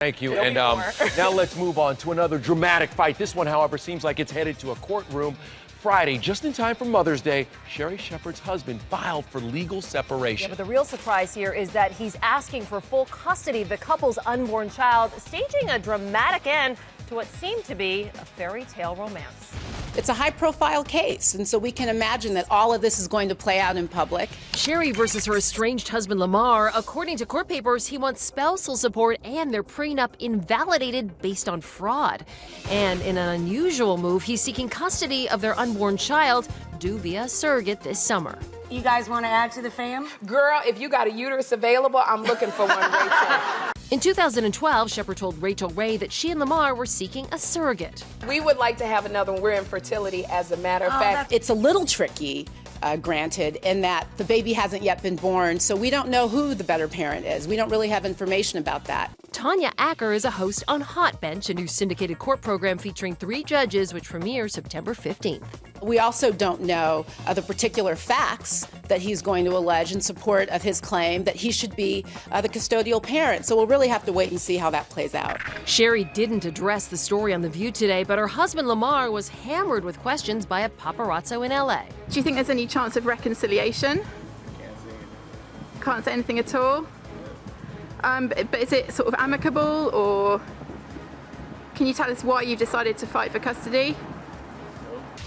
Thank you. And now let's move on to another dramatic fight. This one, however, seems like it's headed to a courtroom. Friday, just in time for Mother's Day, Sherri Shepherd's husband filed for legal separation. Yeah, but the real surprise here is that he's asking for full custody of the couple's unborn child, staging a dramatic end to what seemed to be a fairy tale romance. It's a high-profile case, and so we can imagine that all of this is going to play out in public. Sherri versus her estranged husband Lamar. According to court papers, he wants spousal support and their prenup invalidated based on fraud. And in an unusual move, he's seeking custody of their unborn child, due via surrogate this summer. You guys want to add to the fam? Girl, if you got a uterus available, I'm looking for one, Rachel. In 2012, Shepherd told Rachel Ray that she and Lamar were seeking a surrogate. We would like to have another one. We're in fertility, as a matter of fact. It's a little tricky, granted, in that the baby hasn't yet been born, so we don't know who the better parent is. We don't really have information about that. Tanya Acker is a host on Hot Bench, a new syndicated court program featuring 3 judges, which premieres September 15th. We also don't know the particular facts that he's going to allege in support of his claim that he should be the custodial parent. So we'll really have to wait and see how that plays out. Sherri didn't address the story on The View today, but her husband Lamar was hammered with questions by a paparazzo in LA. Do you think there's any chance of reconciliation? Can't say anything at all. But is it sort of amicable, or can you tell us why you've decided to fight for custody?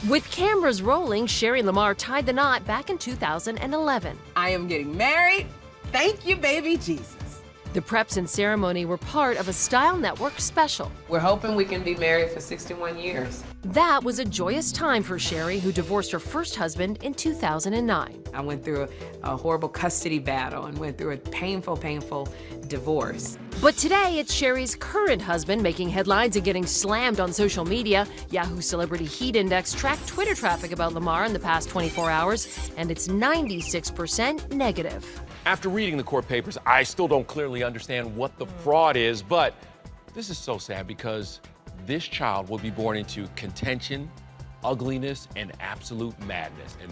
With cameras rolling, Sherri and Lamar tied the knot back in 2011. I am getting married. Thank you, baby Jesus. The preps and ceremony were part of a Style Network special. We're hoping we can be married for 61 years. That was a joyous time for Sherri, who divorced her first husband in 2009. I went through a horrible custody battle and went through a painful divorce. But today, it's Sherri's current husband making headlines and getting slammed on social media. Yahoo Celebrity Heat Index tracked Twitter traffic about Lamar in the past 24 hours, and it's 96% negative. After reading the court papers, I still don't clearly understand what the fraud is, but this is so sad because this child will be born into contention, ugliness, and absolute madness. And